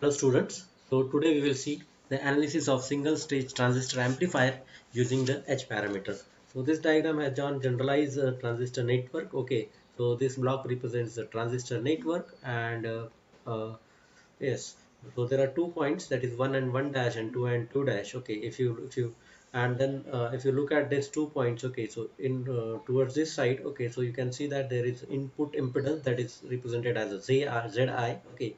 Hello students, so today we will see the analysis of single stage transistor amplifier using the H parameter. So this diagram has drawn generalized transistor network. Okay, so this block represents the transistor network and yes, so there are 2 points, that is 1 and 1 dash and 2 and 2 dash. Okay, if you and then if you look at these 2 points, okay, so in towards this side, okay, so you can see that there is input impedance that is represented as a ZI. Okay,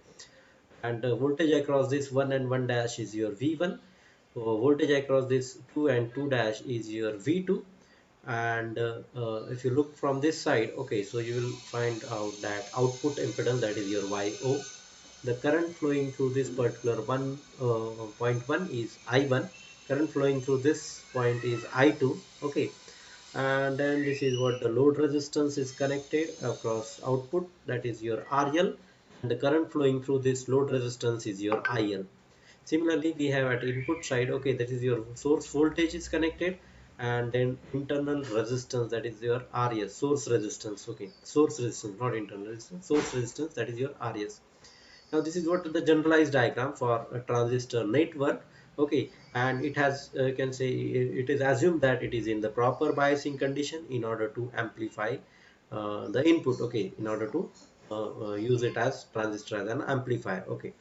and voltage across this 1 and 1 dash is your V1. Voltage across this 2 and 2 dash is your V2. And if you look from this side, okay, so you will find out that output impedance, that is your YO. The current flowing through this particular point 1 is I1. Current flowing through this point is I2. Okay, and then this is what the load resistance is connected across output, that is your RL, and the current flowing through this load resistance is your IL. Similarly, we have at input side, okay, that is your source voltage is connected, and then internal resistance, that is your RS, source resistance. Okay, source resistance, not internal resistance, source resistance, that is your RS. Now this is what the generalized diagram for a transistor network. Okay, and it has you can say it is assumed that it is in the proper biasing condition in order to amplify the input. Okay, in order to use it as transistor as an amplifier. Okay,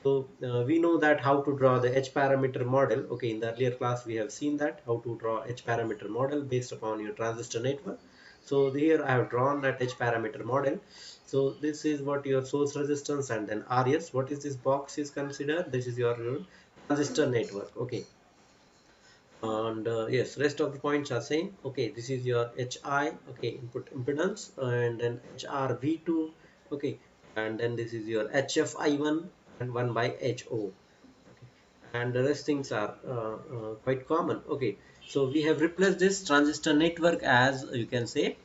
so we know that how to draw the H parameter model. Okay, in the earlier class we have seen that how to draw H parameter model based upon your transistor network. So here I have drawn that H parameter model. So this is what your source resistance, and then RS. What is this box is considered? This is your transistor network. Okay, and yes, rest of the points are same. Okay, this is your HI. Okay, input impedance, and then HRV2. Okay, and then this is your HFI1 and 1 by HO. Okay, and the rest things are quite common. Okay, so we have replaced this transistor network as you can say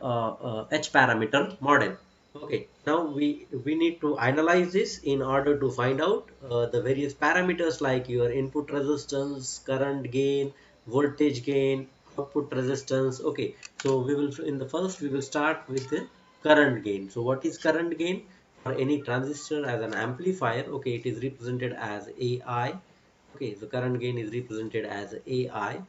H parameter model. Okay, now we need to analyze this in order to find out the various parameters like your input resistance, current gain, voltage gain, output resistance. Okay, so we will in the first we will start with the current gain. So what is current gain for any transistor as an amplifier? Okay, it is represented as AI. Okay, so current gain is represented as AI.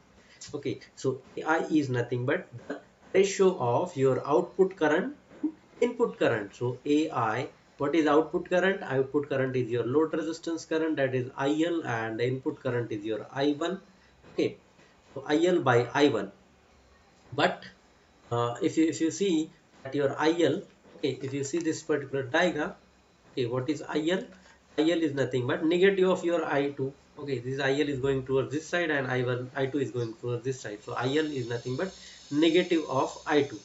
Okay, so AI is nothing but the ratio of your output current to input current. So AI, what is output current? Output current is your load resistance current, that is IL, and the input current is your I1. Okay, so IL by I1. But if you see that your IL, okay, if you see this particular diagram, okay, what is IL? IL is nothing but negative of your I2. Okay, this IL is going towards this side and I1, I2 is going towards this side. So IL is nothing but negative of I2.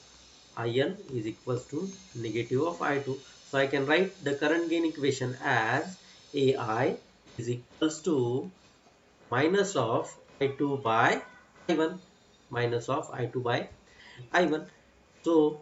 IL is equals to negative of I2. So I can write the current gain equation as AI is equals to minus of I2 by I1, minus of I2 by I1. So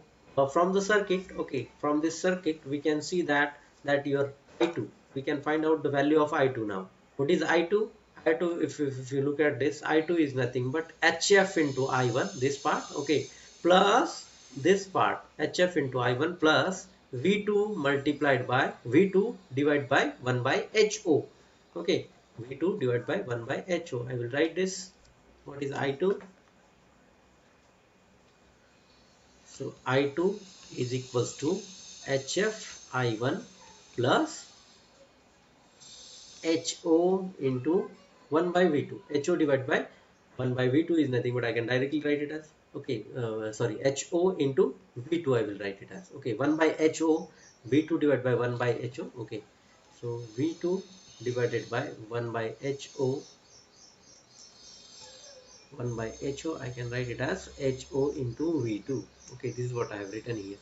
from the circuit, okay, from this circuit we can see that your I2, we can find out the value of I2 now. What is I2? I2, if you look at this, I2 is nothing but HF into I1, this part, okay, plus this part, HF into I1 plus V2 multiplied by V2 divided by 1 by HO. Okay, V2 divided by 1 by HO. I will write this. What is I2? So I2 is equals to HF I1 plus HO into 1 by V2. HO divided by 1 by V2 is nothing but I can directly write it as, okay, sorry, HO into V2 I will write it as, okay, 1 by HO, V2 divided by 1 by HO, okay. So V2 divided by 1 by HO, 1 by HO, I can write it as HO into V2. Okay, this is what I have written here.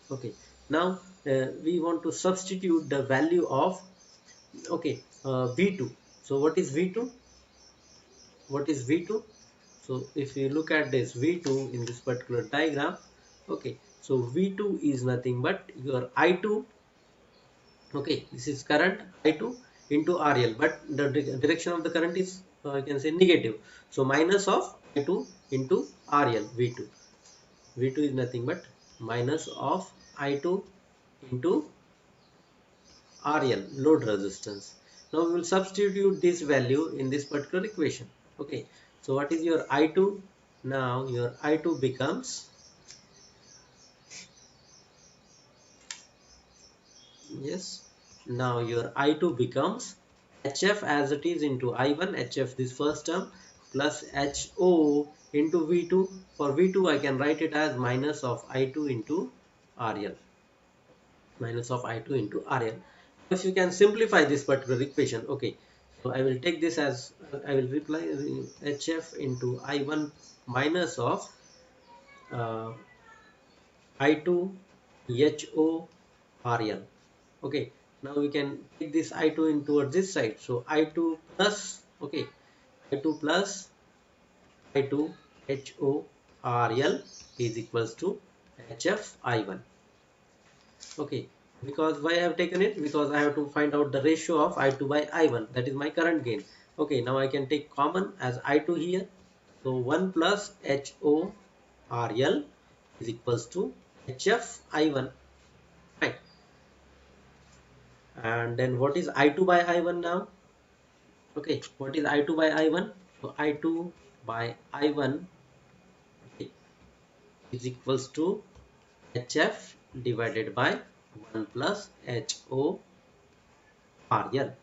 Okay, now we want to substitute the value of, okay, V2. So what is V2? What is V2? So if you look at this V2 in this particular diagram, okay, so V2 is nothing but your I2. Okay, this is current I2 into RL, but the direction of the current is you can say negative. So minus of I2 into RL, V2. V2 is nothing but minus of I2 into RL, load resistance. Now we will substitute this value in this particular equation. Okay, so what is your I2? Now your I2 becomes, yes, now your I2 becomes HF as it is into I1, HF this first term, plus HO into V2. For V2 I can write it as minus of I2 into RL, minus of I2 into RL. If you can simplify this particular equation, okay, so I will take this as, I will reply HF into I1 minus of uh, I2 HO RL. Okay, now we can take this I2 in towards this side. So I2 plus, okay, I2 plus I2 HO RL is equals to HF I1. Okay, because why I have taken it? Because I have to find out the ratio of I2 by I1. That is my current gain. Okay, now I can take common as I2 here. So 1 plus HO RL is equals to HF I1. Right. And then what is I2 by I1 now? Okay, what is I2 by I1? So I2 by I1, okay, is equals to HF divided by 1 plus HO RL.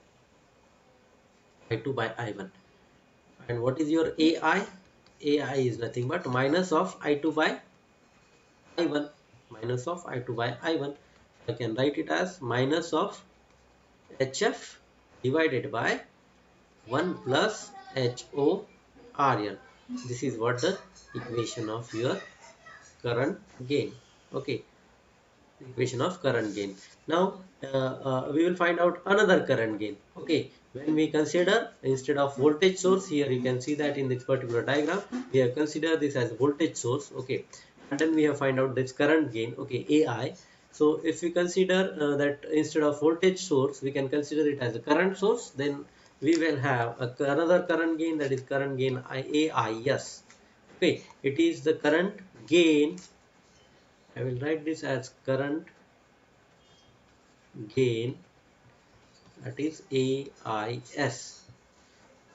I2 by I1. And what is your AI? AI is nothing but minus of I2 by I1. Minus of I2 by I1. I can write it as minus of HF divided by 1 plus HO RL. This is what the equation of your current gain. Okay, equation of current gain. Now we will find out another current gain. Okay, when we consider instead of voltage source, here you can see that in this particular diagram we have considered this as voltage source. Okay, and then we have find out this current gain. Okay, AI. So if we consider that instead of voltage source we can consider it as a current source, then we will have another current gain, that is current gain AIS. Okay, it is the current gain. I will write this as current gain, that is AIS.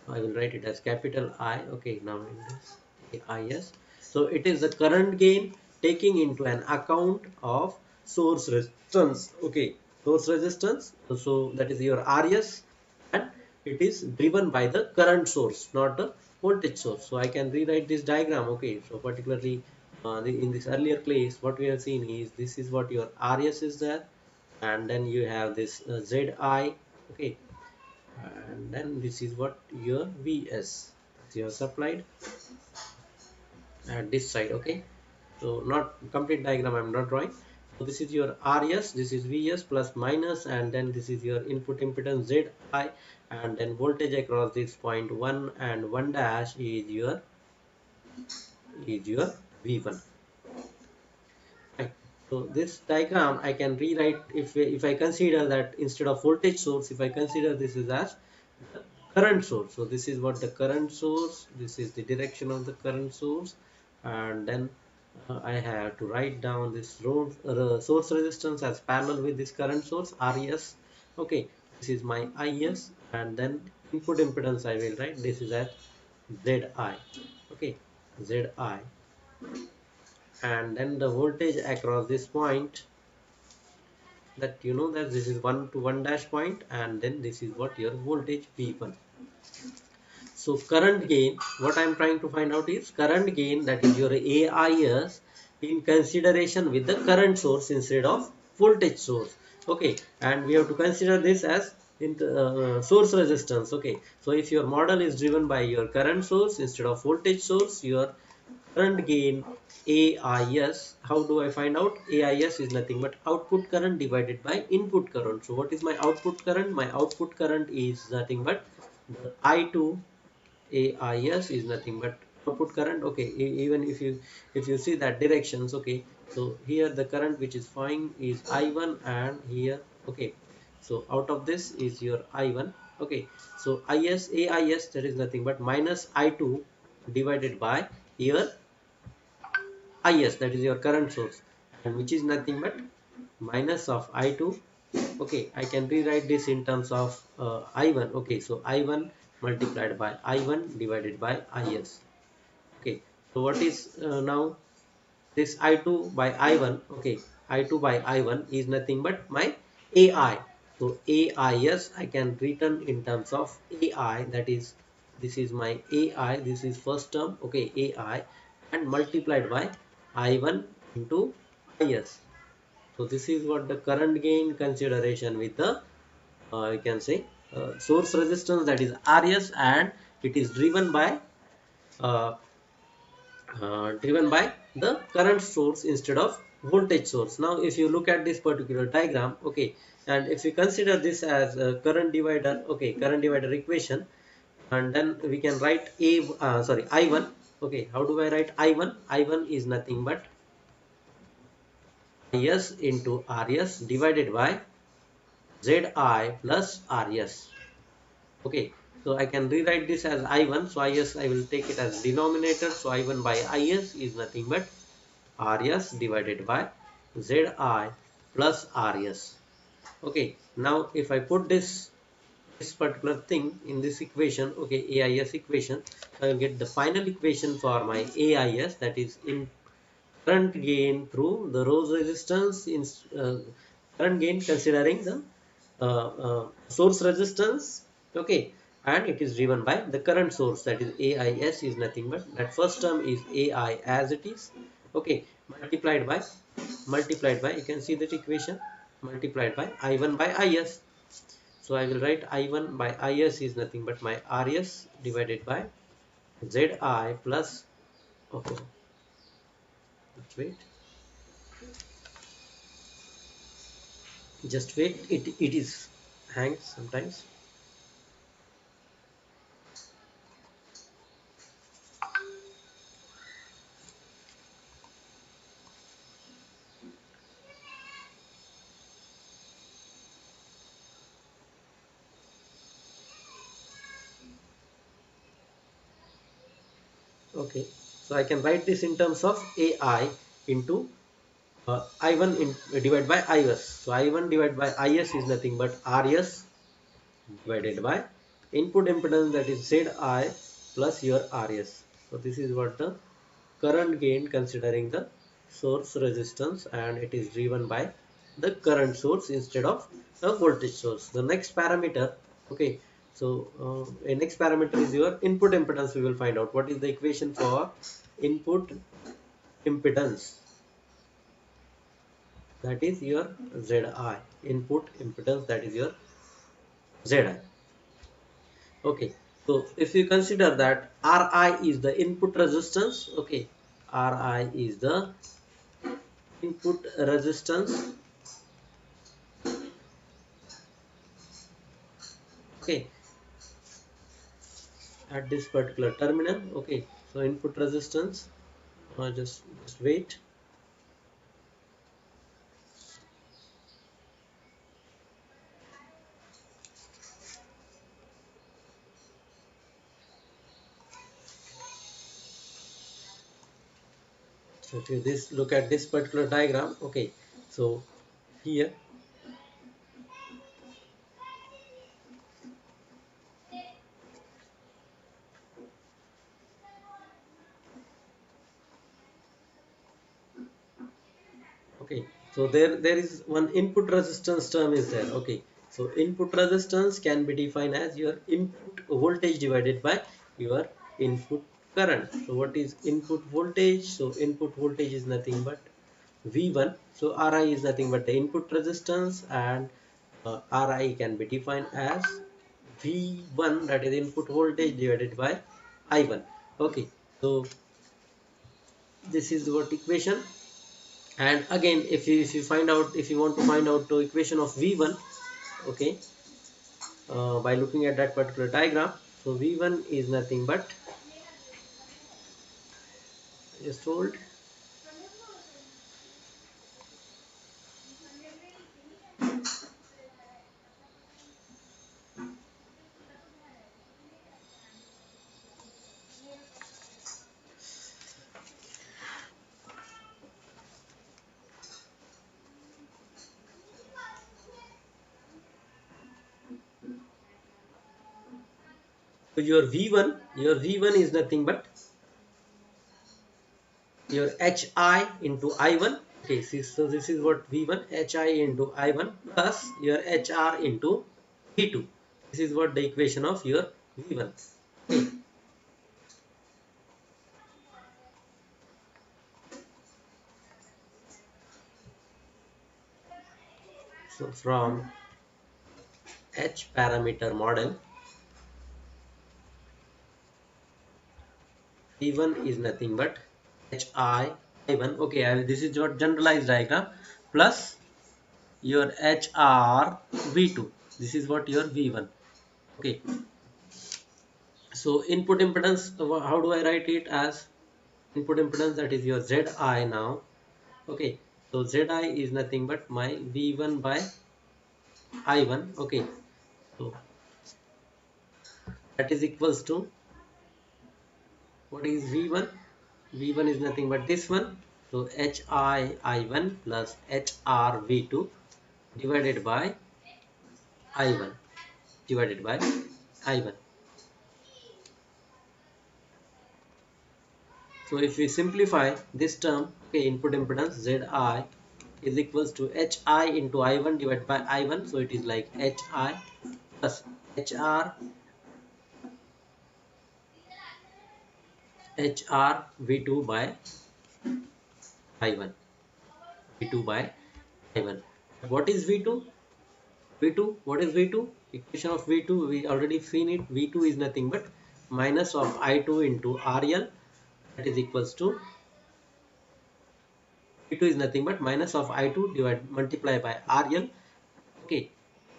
I will write it as capital I. Okay, now in this AIS. So it is the current gain taking into an account of source resistance. Okay, source resistance. So that is your RS, and it is driven by the current source, not the voltage source. So I can rewrite this diagram. Okay, so particularly in this earlier place, what we have seen is this is what your RS is there, and then you have this ZI. Okay, and then this is what your Vs you have supplied at this side. Okay, so not complete diagram I'm not drawing. So this is your Rs, this is Vs plus minus, and then this is your input impedance Zi, and then voltage across this point 1 and 1 dash is your V1. Right. So this diagram I can rewrite if I consider that instead of voltage source, if I consider this is as the current source. So this is what the current source, this is the direction of the current source, and then I have to write down this source resistance as parallel with this current source RES. Okay, this is my IS, and then input impedance I will write this is as ZI. Okay, ZI, and then the voltage across this point, that you know that this is 1 to 1 dash point, and then this is what your voltage V1. So current gain, what I am trying to find out is current gain, that is your AIS, in consideration with the current source instead of voltage source. Okay, and we have to consider this as in source resistance. Okay, so if your model is driven by your current source instead of voltage source, your current gain AIS, how do I find out? AIS is nothing but output current divided by input current. So what is my output current? My output current is nothing but the I2. AIS is nothing but output current. Okay, even if you see that directions. Okay, so here the current which is flowing is I1, and here, okay, so out of this is your I1. Okay, so IS AIS, that is nothing but minus I2 divided by here IS, that is your current source, and which is nothing but minus of I2 Okay, I can rewrite this in terms of I1. Okay, so I1 multiplied by I1 divided by IS. Okay, so what is now this I2 by I1? Okay, I2 by I1 is nothing but my AI. So AIS I can written in terms of AI, that is, this is my AI, this is first term, okay, AI, and multiplied by I1 into IS. So this is what the current gain consideration with the you can say source resistance, that is RS, and it is uh, driven by the current source instead of voltage source. Now if you look at this particular diagram, okay, and if you consider this as a current divider, okay, current divider equation, and then we can write I1. Okay, how do I write I1? I1 is nothing but IS into RS divided by ZI plus RS. Okay, so I can rewrite this as I1. So IS, I will take it as denominator. So I1 by IS is nothing but RS divided by ZI plus RS. Okay, now if I put this particular thing in this equation, okay, AIS equation, I will get the final equation for my AIS, that is in current gain through the row resistance in current gain considering the source resistance, okay, and it is driven by the current source, that is AIS is nothing but that first term is AI as it is, okay, multiplied by you can see that equation, multiplied by I1 by IS. So I will write I1 by IS is nothing but my RS divided by ZI plus, okay, let's wait, just wait, it is hangs sometimes. Okay, so I can write this in terms of AI into I1 divided by IS. So I1 divided by IS is nothing but RS divided by input impedance, that is ZI plus your RS. So this is what the current gain considering the source resistance, and it is driven by the current source instead of the voltage source. The next parameter, okay, so a next parameter is your input impedance. We will find out what is the equation for input impedance, that is your ZI, input impedance, that is your ZI. Okay, so if you consider that Ri is the input resistance, okay, Ri is the input resistance, okay, at this particular terminal, okay, so input resistance, just wait. So if you this look at this particular diagram, okay, so here, okay, so there is one input resistance term is there, okay, so input resistance can be defined as your input voltage divided by your input current. So what is input voltage? So input voltage is nothing but V1. So Ri is nothing but the input resistance, and Ri can be defined as V1, that is input voltage divided by I1. Okay, so this is what equation. And again, if you find out, if you want to find out the equation of V1, okay, by looking at that particular diagram, so V1 is nothing but, just hold. So your V1 is nothing but your HI into I1. Okay, so this is what V1, HI into I1 plus your HR into V2. This is what the equation of your V1. Okay. So from H parameter model, V1 is nothing but HI I1. Okay, this is your generalized diagram plus your HR V2. This is what your V1. Okay, so input impedance, how do I write it? As input impedance, that is your ZI now. Okay, so ZI is nothing but my V1 by I1. Okay, so that is equals to, what is V1? V1 is nothing but this one. So HI I1 plus HR V2 divided by I1 divided by I1. So if we simplify this term, okay, input impedance ZI is equals to HI into I1 divided by I1. So it is like HI plus HR V2 by I1. V2 by I1. What is V2? V2, what is V2? Equation of V2, we already seen it. V2 is nothing but minus of I2 into RL, that is equals to, V2 is nothing but minus of I2 divided multiply by RL. Okay,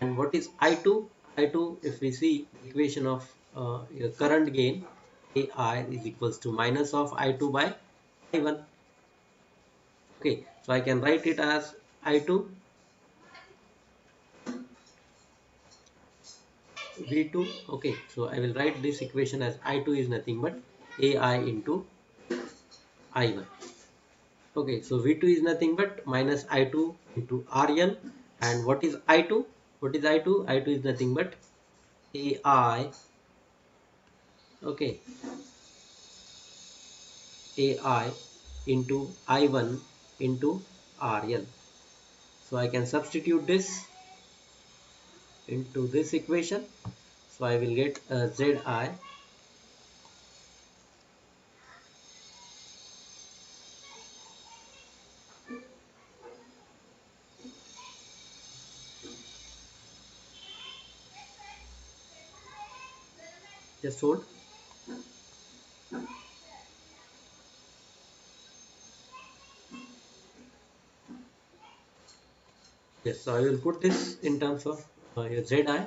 and what is I2? I2, if we see the equation of your current gain, AI is equals to minus of I2 by I1. Okay, so I can write it as I2 V2. Okay, so I will write this equation as I2 is nothing but AI into I1. Okay, so V2 is nothing but minus I2 into RL. And what is I2? What is I2? I2 is nothing but AI, okay, AI into I1 into RL. So I can substitute this into this equation. So I will get ZI. Just hold. Yes, so I will put this in terms of your ZI.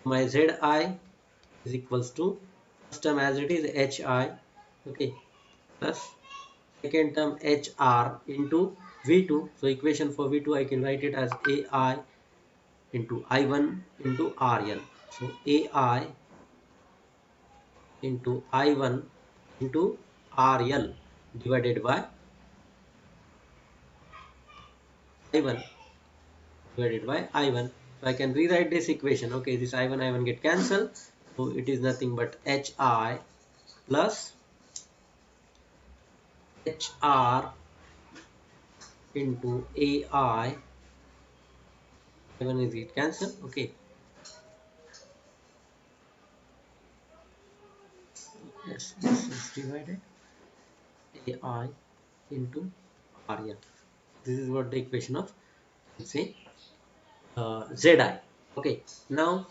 My ZI is equals to, first term as it is HI, okay, plus second term HR into V2. So equation for V2 I can write it as AI into I1 into RL. So AI into I1 into RL divided by I1 divided by I1. So I can rewrite this equation. Okay, this I1 get cancelled. So it is nothing but HI plus HR into AI. I1 is get cancelled. Okay. Yes, this is divided AI into RL. This is what the equation of, let's say, ZI. Okay. Now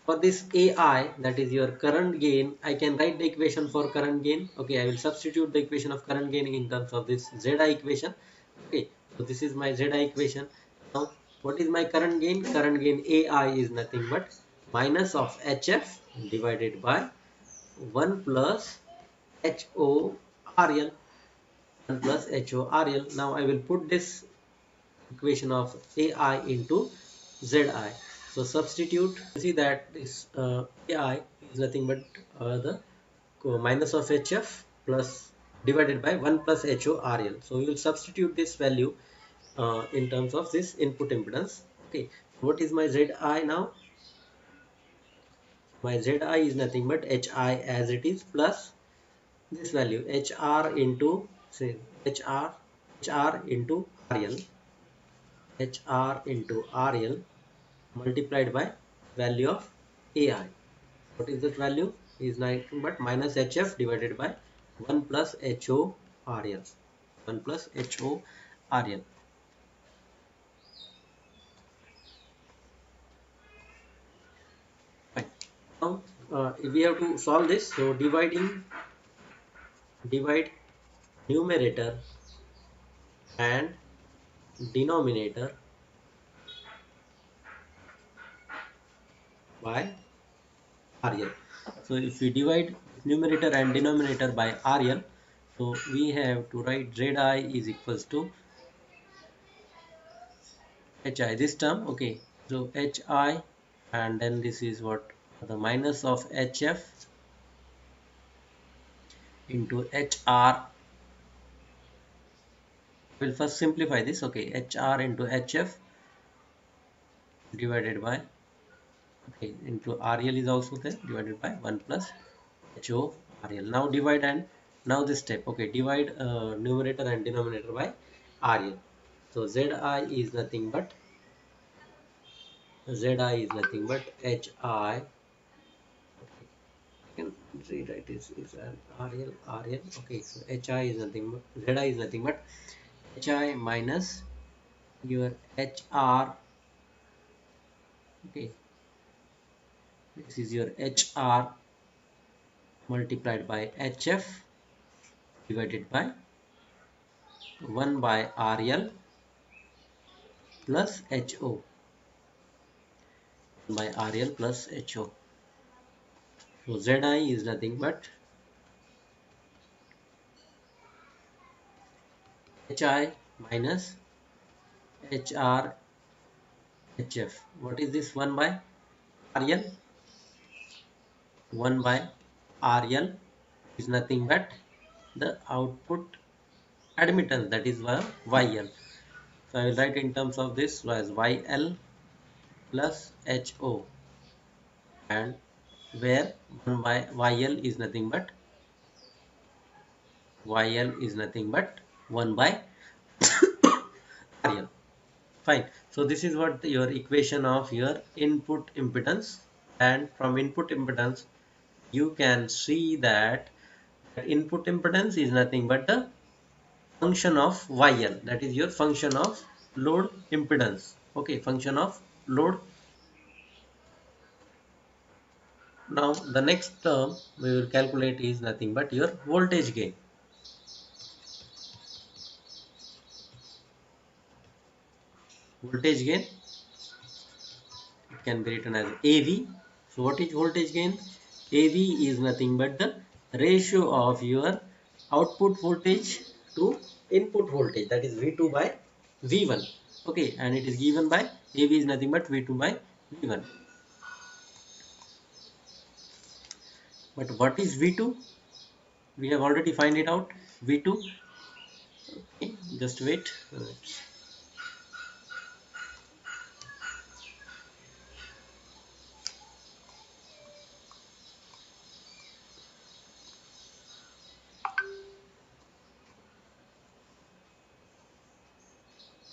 for this AI, that is your current gain, I can write the equation for current gain. Okay, I will substitute the equation of current gain in terms of this ZI equation. Okay, so this is my ZI equation. Now, what is my current gain? Current gain AI is nothing but minus of HF divided by 1 plus HORL. 1 plus HORL. Now, I will put this equation of AI into ZI. So substitute, see that this AI is nothing but the minus of HF plus divided by 1 plus HORL. So we will substitute this value in terms of this input impedance. Okay, what is my ZI now? My zi is nothing but hi as it is plus this value hr into, say, hr into rl, hr into rl multiplied by value of ai. What is that value? Is nothing but minus hf divided by 1 plus ho rl. 1 plus ho rl. Fine. Now we have to solve this. So divide numerator and denominator by RL. So if we divide numerator and denominator by RL, so we have to write Zi is equals to HI, this term, okay. So HI, and then this is what, the minus of HF into HR. We'll first simplify this, okay. HR into HF divided by, okay, into RL is also there, divided by 1 plus HO RL. Now divide, and now this step, okay, divide numerator and denominator by RL. So Zi is nothing but HI. Okay, you can rewrite is an RL. Okay, so HI is nothing but Zi is nothing but HI minus your HR. Okay, this is your HR multiplied by HF divided by 1 by RL plus HO, by RL plus HO. So Zi is nothing but HI minus HR HF. What is this? 1 by RL. 1 by RL is nothing but the output admittance, that is YL. So I will write in terms of this as YL plus HO, and where 1 by YL is nothing but 1 by RL. Fine. So this is what your equation of your input impedance, and from input impedance you can see that input impedance is nothing but the function of YL, that is your function of load impedance. Okay, function of load. Now the next term we will calculate is nothing but your voltage gain. Voltage gain, it can be written as AV. So what is voltage gain? AV is nothing but the ratio of your output voltage to input voltage, that is V2 by V1. Okay, and it is given by AV is nothing but V2 by V1. But what is V2? We have already find it out. V2. Okay, just wait.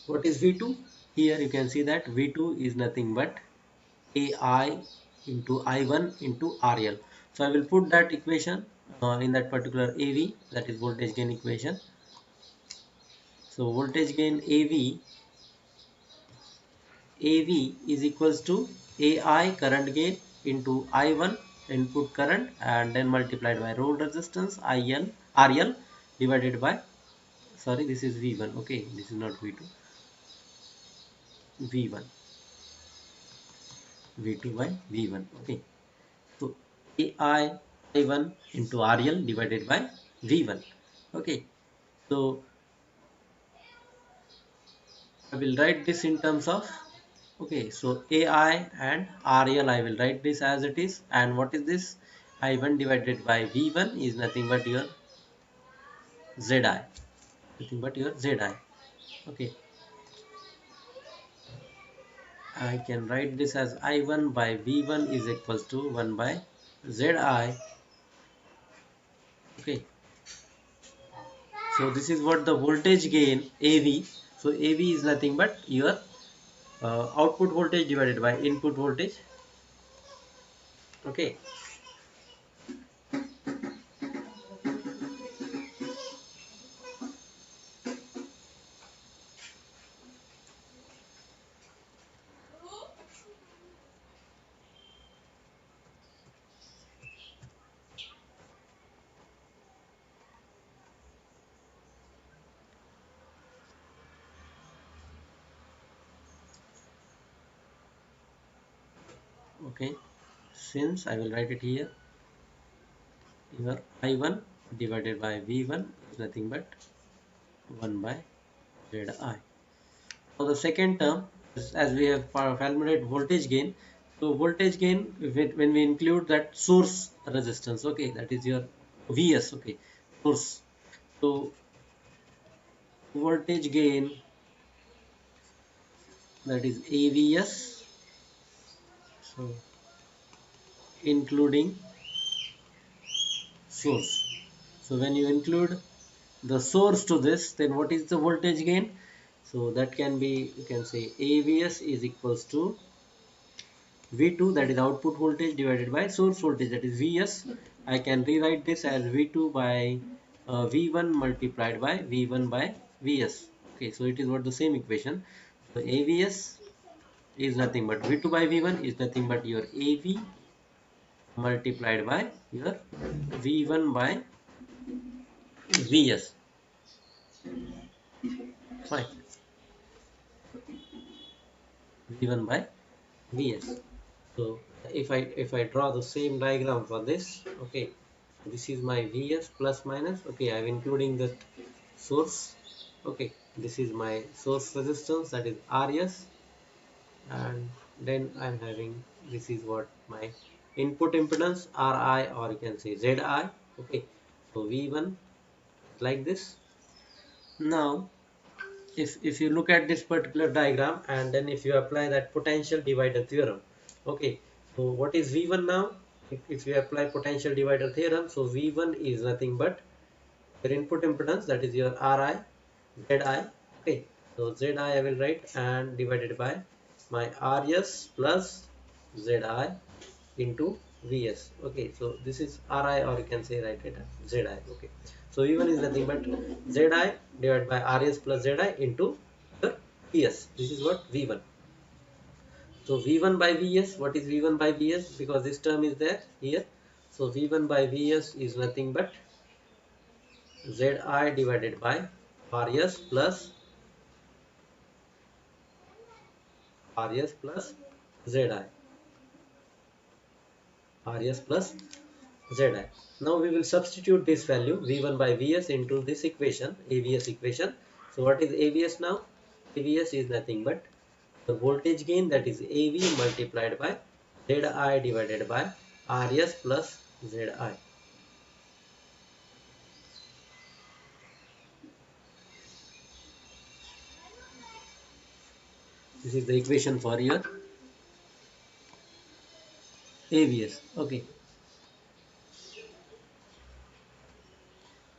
What is V2? Here you can see that V2 is nothing but AI into I1 into RL. So I will put that equation in that particular AV, that is voltage gain equation. So voltage gain AV is equals to AI current gain into I1 input current, and then multiplied by load resistance RL divided by, sorry, this is V1. Okay, this is not V2, V1, V2 by V1. Okay, so AI I1 into RL divided by V1. Okay, so I will write this in terms of, okay, so AI and RL, I will write this as it is. And what is this? I1 divided by V1 is nothing but your Zi, nothing but your Zi. Okay, I can write this as I1 by V1 is equals to 1 by Zi. Okay, so this is what the voltage gain AV. So AV is nothing but your output voltage divided by input voltage. Okay, okay, since I will write it here, your I1 divided by V1 is nothing but 1 by Zi. Now the second term is, as we have calculated voltage gain. So voltage gain when we include that source resistance, okay, that is your Vs, okay, source. So voltage gain, that is AVS, so including source. So when you include the source to this, then what is the voltage gain? So that can be, you can say AVS is equals to V2, that is output voltage, divided by source voltage, that is Vs. I can rewrite this as V2 by V1 multiplied by V1 by Vs. Okay, so it is what the same equation. So AVS is nothing but V2 by V1 is nothing but your AV multiplied by your V1 by Vs. Fine, V1 by Vs. So if I draw the same diagram for this, okay, this is my Vs plus minus. Okay, I'm including the source. Okay, this is my source resistance, that is Rs, and then I'm having, this is what my input impedance Ri, or you can say Zi. Okay, so V1 like this. Now if you look at this particular diagram, and then if you apply that potential divider theorem, okay, so what is V1 now? If you apply potential divider theorem, so V1 is nothing but your input impedance, that is your Ri, Zi. Okay, so Zi I will write, and divided by my Rs plus Zi into Vs. Okay, so this is Ri, or you can say write it as Zi. Okay, so V1 is nothing but Zi divided by Rs plus Zi into your Vs. This is what V1. So V1 by Vs, what is V1 by Vs? Because this term is there here. So V1 by Vs is nothing but Zi divided by Rs plus Zi. Rs plus Zi. Now we will substitute this value V1 by Vs into this equation, AVS equation. So what is AVS now? AVS is nothing but the voltage gain, that is AV multiplied by Zi divided by Rs plus Zi. This is the equation for your AVS. Okay.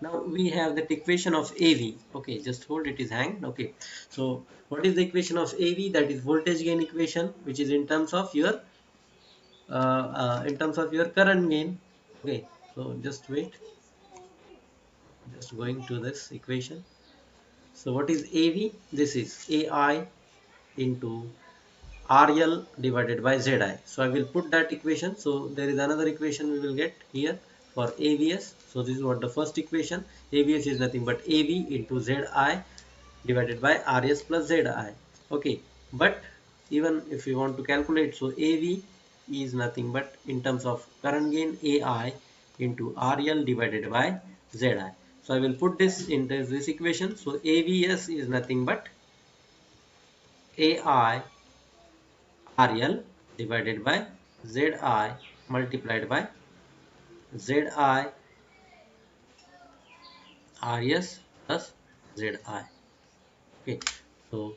Now we have that equation of AV. Okay, just hold it is hanged. Okay, so what is the equation of AV? That is voltage gain equation, which is in terms of your current gain. Okay, so just wait, just going to this equation. So what is AV? This is AI into RL divided by ZI. So I will put that equation. So there is another equation we will get here for AVS. So this is what the first equation. AVS is nothing but AV into ZI divided by Rs plus Zi. Okay, but even if you want to calculate, so AV is nothing but in terms of current gain AI into RL divided by Zi. So I will put this into this equation. So AVS is nothing but AI RL divided by Zi multiplied by Zi Rs plus Zi. Okay, so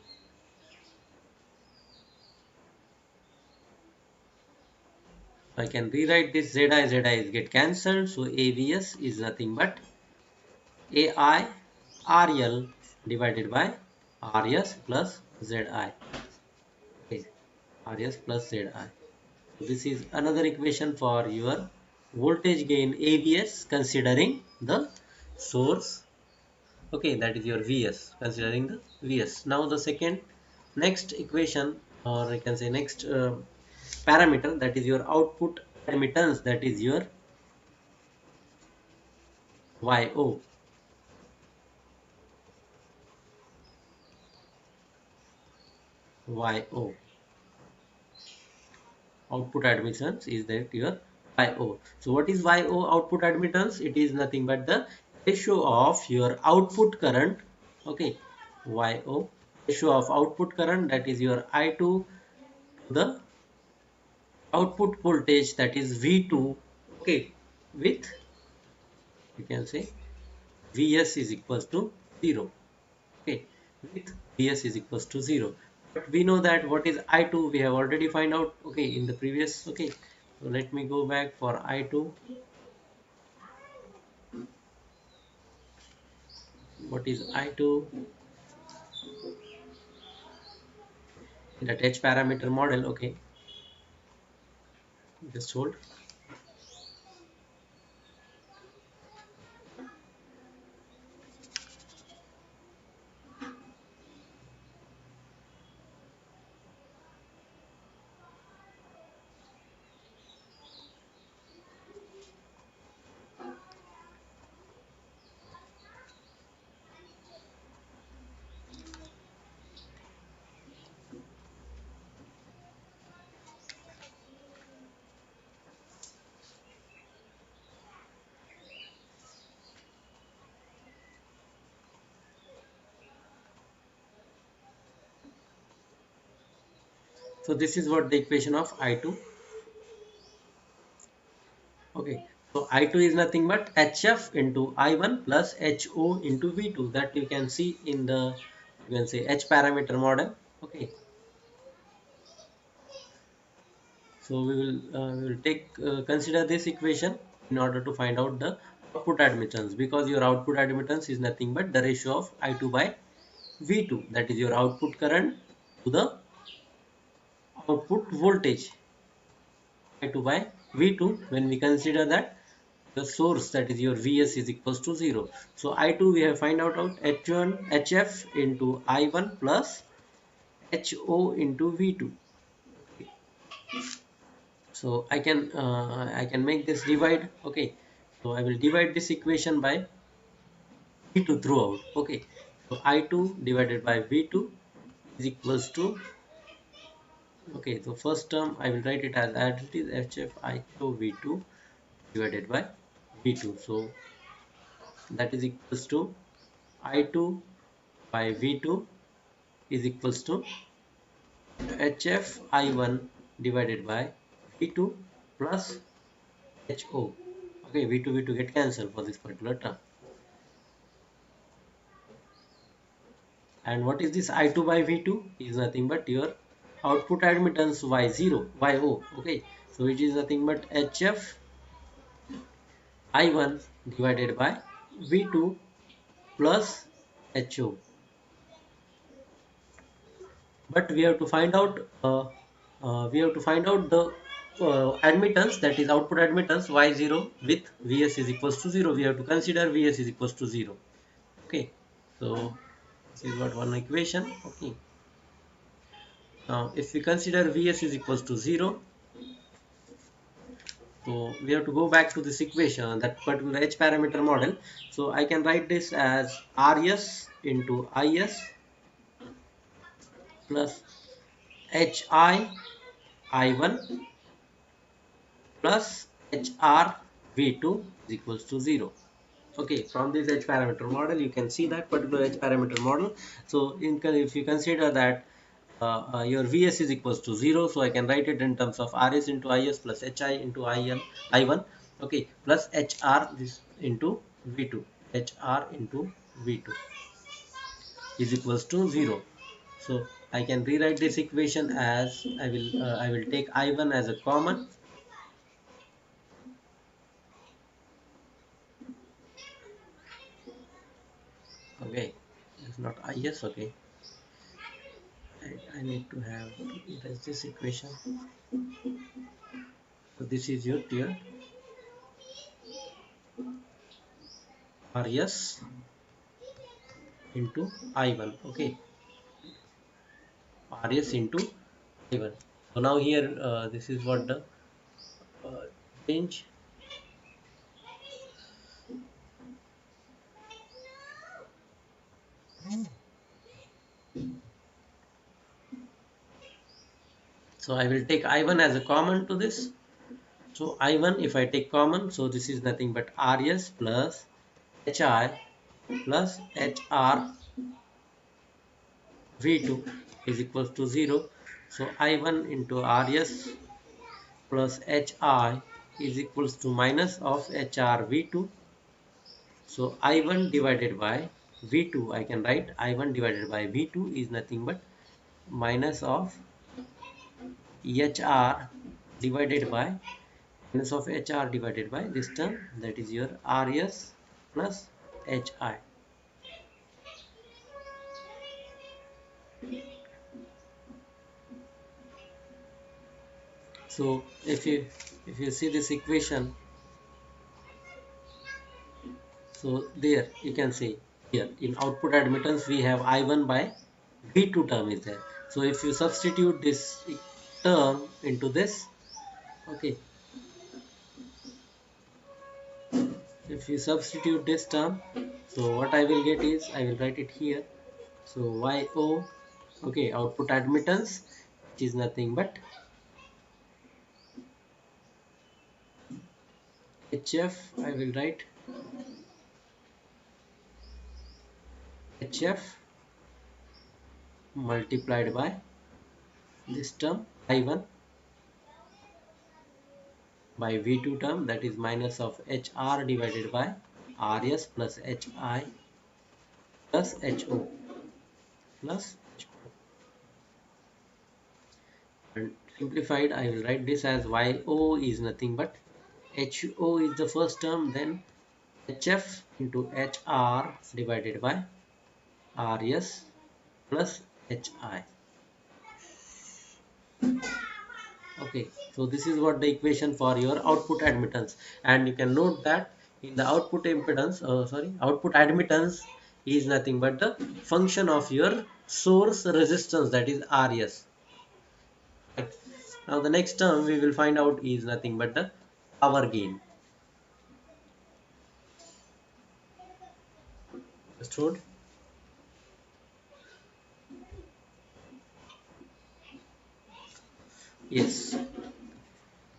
I can rewrite this Zi, Zi is get cancelled. So AVS is nothing but AI RL divided by RS plus ZI. Okay, RS plus ZI. So this is another equation for your voltage gain AVS considering the source. Okay, that is your Vs, considering the Vs. Now the second next equation, or I can say next parameter, that is your output admittance, that is your YO. YO. Output admittance is that your YO. So what is YO output admittance? It is nothing but the ratio of your output current. Okay, YO, ratio of output current, that is your I2 to the output voltage, that is V2. Okay, with, you can say, Vs is equals to 0. Okay, with Vs is equals to 0. But we know that what is I2 we have already find out, okay, in the previous. Okay, so let me go back for I2. What is I2 in that H parameter model? Okay, just hold. So this is what the equation of I2. Okay, so I2 is nothing but HF into I1 plus HO into V2, that you can see in the, you can say, H parameter model. Okay, so we will take consider this equation in order to find out the output admittance, because your output admittance is nothing but the ratio of I2 by V2, that is your output current to the output voltage, I2 by V2, when we consider that the source, that is your Vs, is equals to 0. So I2 we have find out H1 HF into I1 plus HO into V2. So I can make this divide. Okay, so I will divide this equation by V2 throughout. Okay, so I2 divided by V2 is equals to, okay, so first term I will write it as it is HF I2 V2 divided by V2. So that is equals to I2 by V2 is equals to HF I1 divided by V2 plus HO. Okay, V2 get cancelled for this particular term. And what is this I2 by V2? Is nothing but your output admittance Y0, YO. Okay, so it is nothing but HF I1 divided by V2 plus HO. But we have to find out the admittance, that is output admittance Y0 with Vs is equals to 0. We have to consider Vs is equals to 0. Okay, so this is what one equation. Okay, now if we consider Vs is equals to 0, so we have to go back to this equation, that particular H parameter model. So I can write this as Rs into Is plus Hi I1 plus HR V2 is equals to 0. Okay, from this H parameter model you can see that particular H parameter model. So if you consider that your Vs is equals to 0, so I can write it in terms of Rs into Is plus Hi into I1, okay, plus HR this into V2, HR into V2 is equals to 0. So I can rewrite this equation as I will take I1 as a common. Okay, it's not is. Okay, I need to have erase this equation. So this is your tier rs into I1. Okay, rs into I1. So now here this is what the uh, change. So I will take I1 as a common to this. So I1 if I take common, so this is nothing but rs plus hi plus hr v2 is equals to 0. So I1 into rs plus hi is equals to minus of hr v2. So I1 divided by v2, I can write I1 divided by v2 is nothing but minus of hr divided by minus of hr divided by this term, that is your rs plus hi. So if you see this equation, so there you can see here in output admittance we have I1 by V2 term is there. So if you substitute this term into this, okay, if you substitute this term, so what I will get is I will write it here. So YO, okay, output admittance, which is nothing but HF, I will write HF multiplied by this term I1 by V2 term, that is minus of HR divided by RS plus HI plus HO plus HO. And simplified I will write this as YO is nothing but HO is the first term, then HF into HR divided by RS plus HI. Okay, so this is what the equation for your output admittance, and you can note that in the output impedance, output admittance is nothing but the function of your source resistance, that is RS. Right. Now the next term we will find out is nothing but the power gain. Understood? Yes.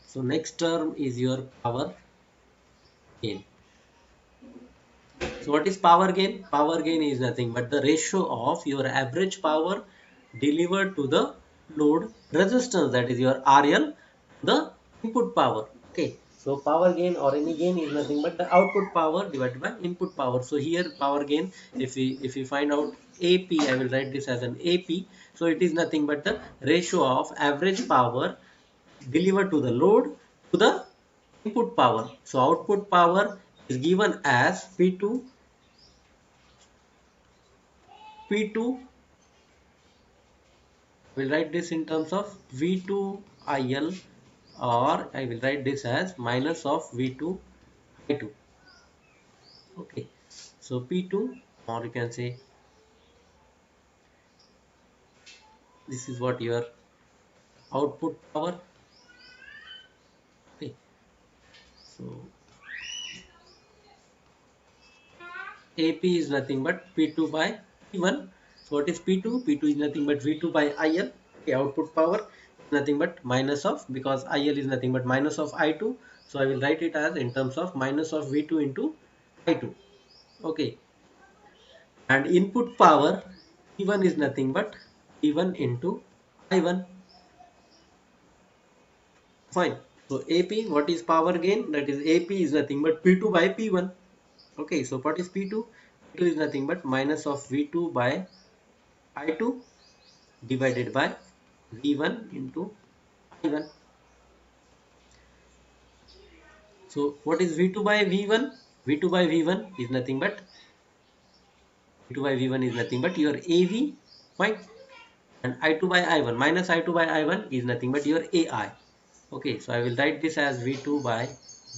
So next term is your power gain. So what is power gain? Power gain is nothing but the ratio of your average power delivered to the load resistance, that is your RL, the input power. Okay. So power gain or any gain is nothing but the output power divided by input power. So here power gain, if we find out AP, I will write this as an AP. So it is nothing but the ratio of average power delivered to the load to the input power. So output power is given as P2. P2 will write this in terms of V2IL, or I will write this as minus of V2I2. Okay, so P2, or you can say this is what your output power. Okay, so AP is nothing but P2 by P1. So what is P2? P2 is nothing but V2 by IL. Okay, output power is nothing but minus of, because IL is nothing but minus of I2. So I will write it as in terms of minus of V2 into I2. Okay, and input power P1 is nothing but P1 into I1. Fine. So AP, what is power gain? That is AP is nothing but P2 by P1. Okay, so what is P2? P2 is nothing but minus of V2 by I2 divided by V1 into I1. So what is V2 by V1? V2 by V1 is nothing but V2 by V1 is nothing but your AV, fine, and I2 by I1 minus I2 by I1 is nothing but your AI. Okay, so I will write this as V2 by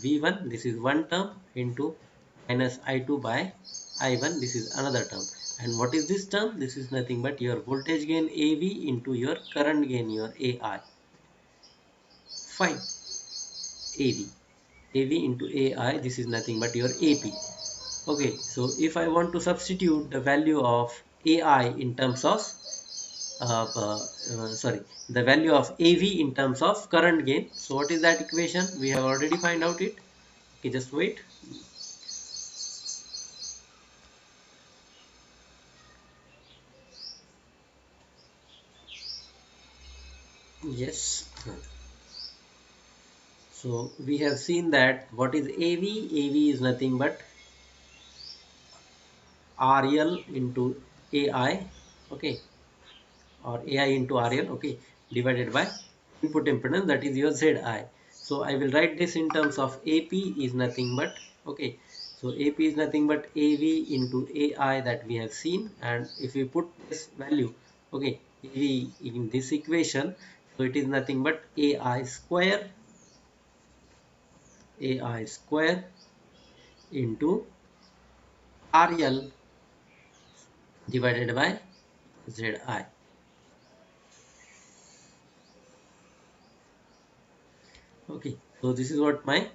V1, this is one term, into minus I2 by I1, this is another term. And what is this term? This is nothing but your voltage gain AV into your current gain, your AI. Fine, AV. AV into AI, this is nothing but your AP. Okay, so if I want to substitute the value of AI in terms of the value of AV in terms of current gain. So what is that equation? We have already find out it. Okay, just wait. Yes. So we have seen that what is AV? AV is nothing but RL into AI. Okay, or AI into RL, okay, divided by input impedance, that is your ZI. So I will write this in terms of AP is nothing but, okay, so AP is nothing but AV into AI that we have seen, and if we put this value, okay, AV in this equation, so it is nothing but AI square into RL divided by ZI. Okay, so this is what my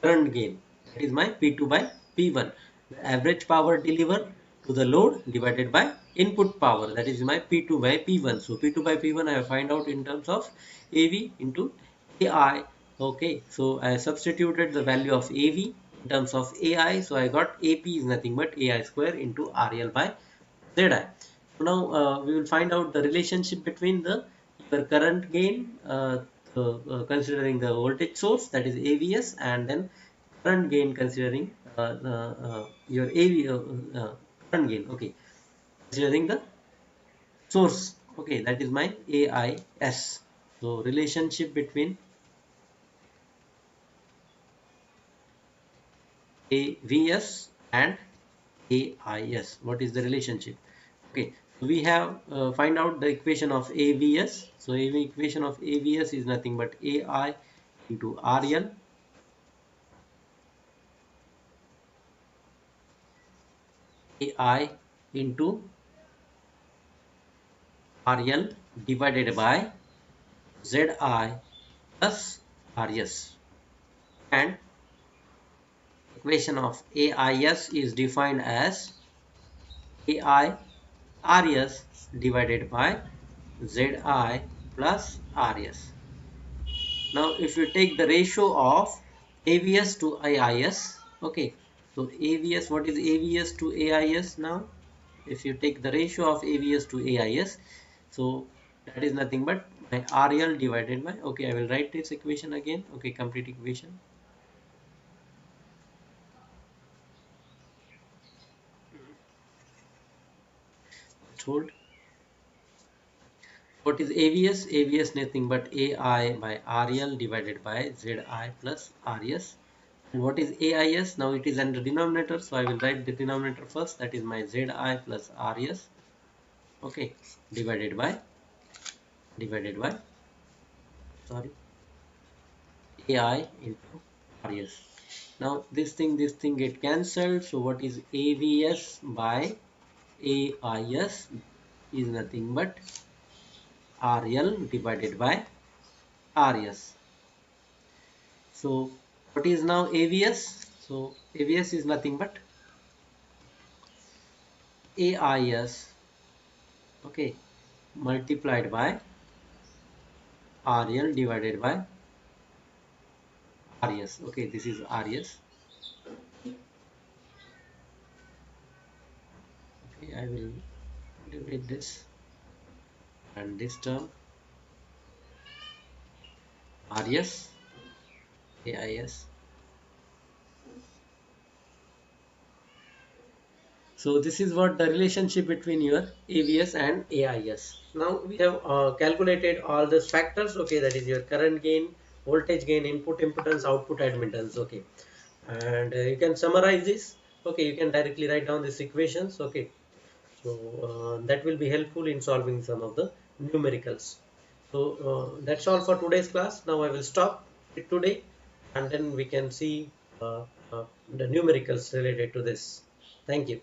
current gain, that is my P2 by P1, the average power delivered to the load divided by input power, that is my P2 by P1. So P2 by P1 I have find out in terms of AV into AI. Okay, so I substituted the value of AV in terms of AI, so I got AP is nothing but AI square into RL by ZI. So now we will find out the relationship between the your current gain, considering the voltage source, that is AVS, and then current gain considering your AV current gain. Okay, considering the source. Okay, that is my AIS. So relationship between AVS and AIS. What is the relationship? Okay, so we have find out the equation of AVS. So equation of AVS is nothing but AI into RL AI into RL divided by ZI plus RS, and equation of AIS is defined as AI RS divided by ZI plus RS. Now if you take the ratio of AVS to AIS, okay, so AVS, what is AVS to AIS now? If you take the ratio of AVS to AIS, so that is nothing but my RL divided by, okay, I will write this equation again, okay, complete equation. Hold. What is AVS? AVS nothing but AI by RL divided by ZI plus RS. And what is AIS? Now it is under denominator, so I will write the denominator first, that is my ZI plus RS, okay, divided by sorry AI into RS. Now this thing get cancelled, so what is AVS by AIS is nothing but RL divided by RS. So what is now AVS? So AVS is nothing but AIS, okay, multiplied by RL divided by RS. Okay, this is RS. Okay, I will delete this and this term RS AIS. So this is what the relationship between your AVS and AIS. Now we have calculated all these factors. Okay, that is your current gain, voltage gain, input impedance, output admittance. Okay, and you can summarize this. Okay, you can directly write down these equations. Okay, So that will be helpful in solving some of the numericals. So that's all for today's class. Now I will stop it today, and then we can see uh, the numericals related to this. Thank you.